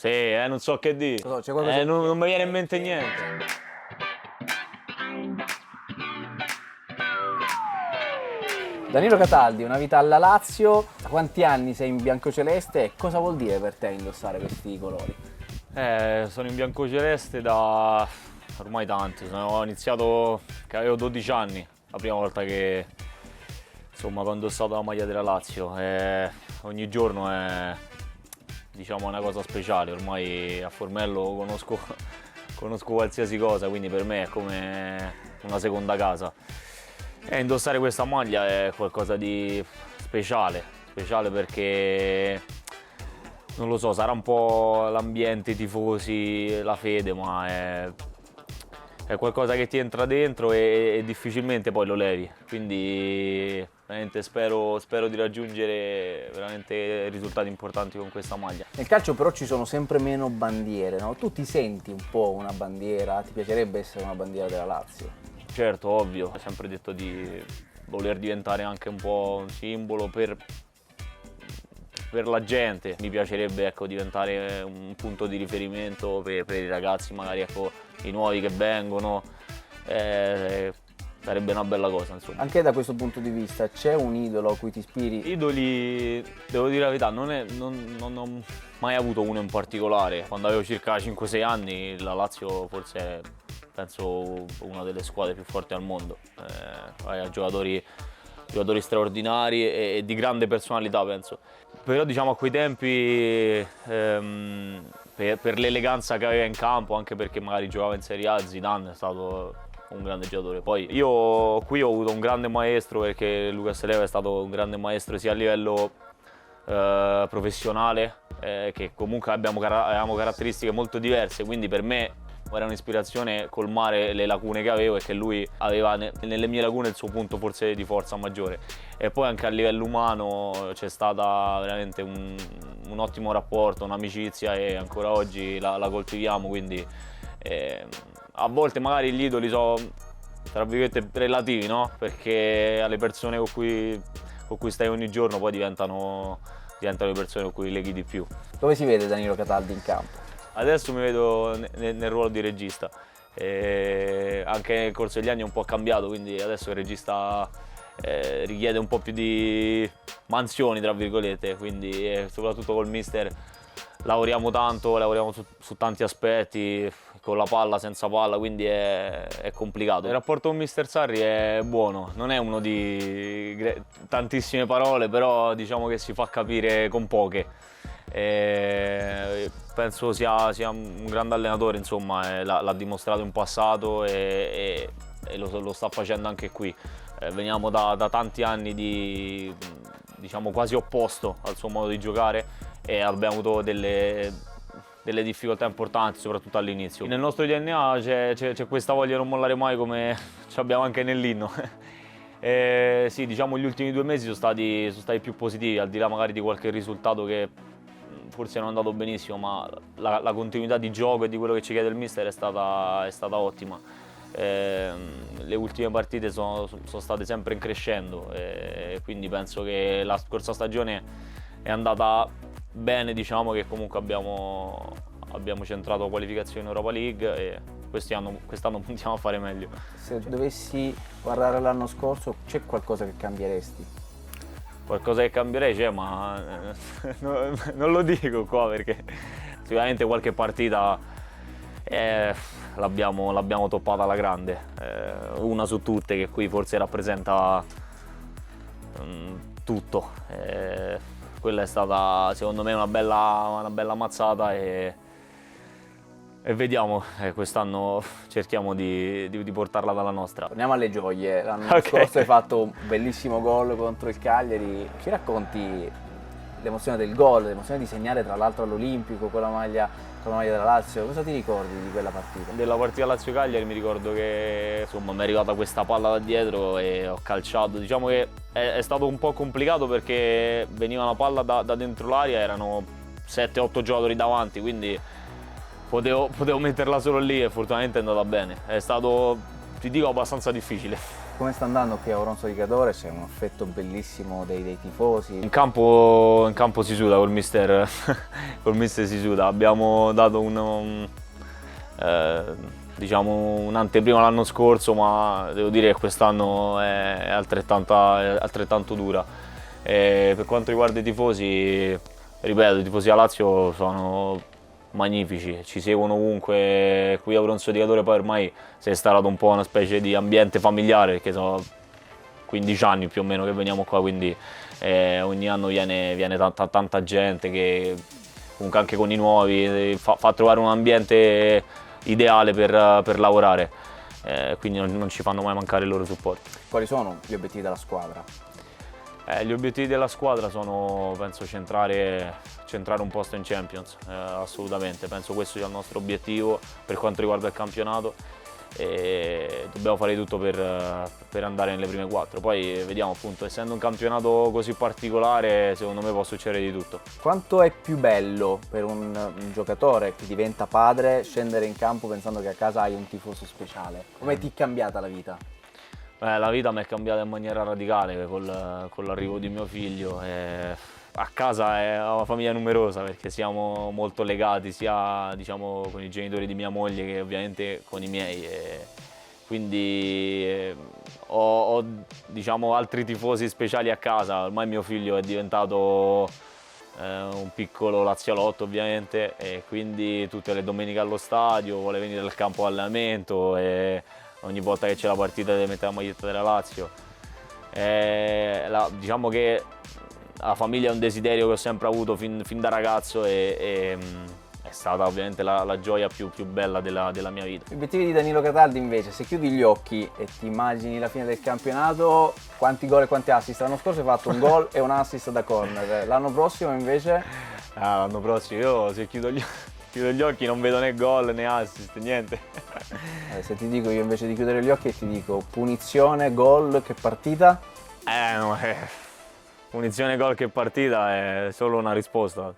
Sì, non so che dire. C'è qualcosa Non mi viene in mente niente. Danilo Cataldi, una vita alla Lazio. Da quanti anni sei in biancoceleste e cosa vuol dire per te indossare questi colori? Sono in biancoceleste da ormai tanti. Ho iniziato che avevo 12 anni, la prima volta che insomma ho indossato la maglia della Lazio. Ogni giorno è diciamo una cosa speciale. Ormai a Formello conosco qualsiasi cosa, quindi per me è come una seconda casa. E indossare questa maglia è qualcosa di speciale perché non lo so, sarà un po' l'ambiente, i tifosi, la fede, ma è qualcosa che ti entra dentro e difficilmente poi lo levi. Quindi veramente spero di raggiungere veramente risultati importanti con questa maglia. Nel calcio però ci sono sempre meno bandiere, no? Tu ti senti un po' una bandiera? Ti piacerebbe essere una bandiera della Lazio? Certo, ovvio, ho sempre detto di voler diventare anche un po' un simbolo per la gente. Mi piacerebbe, ecco, diventare un punto di riferimento per i ragazzi, magari, ecco, i nuovi che vengono. Sarebbe una bella cosa, insomma. Anche da questo punto di vista c'è un idolo a cui ti ispiri? Idoli, devo dire la verità, non ho mai avuto uno in particolare. Quando avevo circa 5-6 anni la Lazio forse è, penso, una delle squadre più forti al mondo. Ha giocatori straordinari e di grande personalità, penso. Però diciamo a quei tempi, per l'eleganza che aveva in campo, anche perché magari giocava in Serie A, Zidane è stato un grande giocatore. Poi io qui ho avuto un grande maestro, perché Lucas Leiva è stato un grande maestro sia a livello professionale, che comunque avevamo caratteristiche molto diverse, quindi per me era un'ispirazione colmare le lacune che avevo e che lui aveva nelle mie lacune il suo punto forse di forza maggiore. E poi anche a livello umano c'è stata veramente un ottimo rapporto, un'amicizia, e ancora oggi la coltiviamo, quindi a volte magari gli idoli sono, tra virgolette, relativi, no? Perché alle persone con cui stai ogni giorno poi diventano le persone con cui leghi di più. Dove si vede Danilo Cataldi in campo? Adesso mi vedo nel ruolo di regista, anche nel corso degli anni è un po' cambiato, quindi adesso il regista richiede un po' più di mansioni, tra virgolette, quindi soprattutto col mister lavoriamo tanto, lavoriamo su tanti aspetti, con la palla, senza palla, quindi è complicato. Il rapporto con mister Sarri è buono, non è uno di tantissime parole, però diciamo che si fa capire con poche. Penso sia un grande allenatore, insomma, l'ha dimostrato in passato e lo sta facendo anche qui. Veniamo da tanti anni di, diciamo, quasi opposto al suo modo di giocare e abbiamo avuto delle difficoltà importanti, soprattutto all'inizio. Nel nostro DNA c'è questa voglia di non mollare mai, come abbiamo anche nell'inno. Sì, diciamo gli ultimi 2 mesi sono stati più positivi, al di là magari di qualche risultato che forse non è andato benissimo, ma la continuità di gioco e di quello che ci chiede il mister è stata ottima. Le ultime partite sono state sempre in crescendo, quindi penso che la scorsa stagione è andata bene, diciamo che comunque abbiamo centrato la qualificazione in Europa League e quest'anno puntiamo a fare meglio. Se dovessi guardare l'anno scorso, c'è qualcosa che cambieresti? Qualcosa che cambierei c'è, ma non lo dico qua perché sicuramente qualche partita l'abbiamo toppata alla grande, una su tutte che qui forse rappresenta tutto. Quella è stata secondo me una bella mazzata e vediamo, quest'anno cerchiamo di portarla dalla nostra. Torniamo alle gioie. L'anno scorso hai fatto un bellissimo gol contro il Cagliari. Ci racconti l'emozione del gol, l'emozione di segnare tra l'altro all'Olimpico con la maglia della Lazio? Cosa ti ricordi di quella partita? Della partita Lazio-Cagliari mi ricordo che insomma mi è arrivata questa palla da dietro e ho calciato. Diciamo che è stato un po' complicato perché veniva una palla da dentro l'aria, erano 7-8 giocatori davanti, quindi potevo metterla solo lì e fortunatamente è andata bene. È stato, ti dico, abbastanza difficile. Come sta andando qui a Auronzo di Cadore? C'è un affetto bellissimo dei tifosi. In campo si suda col mister, col mister si suda. Abbiamo dato diciamo un'anteprima l'anno scorso, ma devo dire che quest'anno è altrettanto dura. Per quanto riguarda i tifosi, ripeto, i tifosi a Lazio sono magnifici, ci seguono ovunque. Qui a Auronzo di Cadore poi ormai si è instaurato un po' una specie di ambiente familiare, perché sono 15 anni più o meno che veniamo qua, quindi ogni anno viene tanta gente che comunque anche con i nuovi fa trovare un ambiente ideale per lavorare, quindi non ci fanno mai mancare il loro supporto. Quali sono gli obiettivi della squadra? Gli obiettivi della squadra sono, penso, centrare un posto in Champions, assolutamente. Penso questo sia il nostro obiettivo per quanto riguarda il campionato e dobbiamo fare di tutto per andare nelle prime 4. Poi vediamo, appunto, essendo un campionato così particolare, secondo me può succedere di tutto. Quanto è più bello per un giocatore che diventa padre scendere in campo pensando che a casa hai un tifoso speciale? Come ti è cambiata la vita? La vita mi è cambiata in maniera radicale con l'arrivo di mio figlio. A casa è una famiglia numerosa perché siamo molto legati sia, diciamo, con i genitori di mia moglie che ovviamente con i miei. Quindi ho diciamo, altri tifosi speciali a casa. Ormai mio figlio è diventato un piccolo lazialotto ovviamente, e quindi tutte le domeniche allo stadio vuole venire al campo allenamento e ogni volta che c'è la partita deve mettere la maglietta della Lazio. Diciamo che la famiglia è un desiderio che ho sempre avuto fin da ragazzo e è stata ovviamente la gioia più bella della mia vita. Gli obiettivi di Danilo Cataldi invece, se chiudi gli occhi e ti immagini la fine del campionato, quanti gol e quanti assist? L'anno scorso hai fatto un gol e un assist da corner, l'anno prossimo invece? L'anno prossimo io se chiudo gli occhi non vedo né gol né assist, niente. Se ti dico io invece di chiudere gli occhi e ti dico punizione, gol, che partita? No, punizione, gol, che partita è solo una risposta.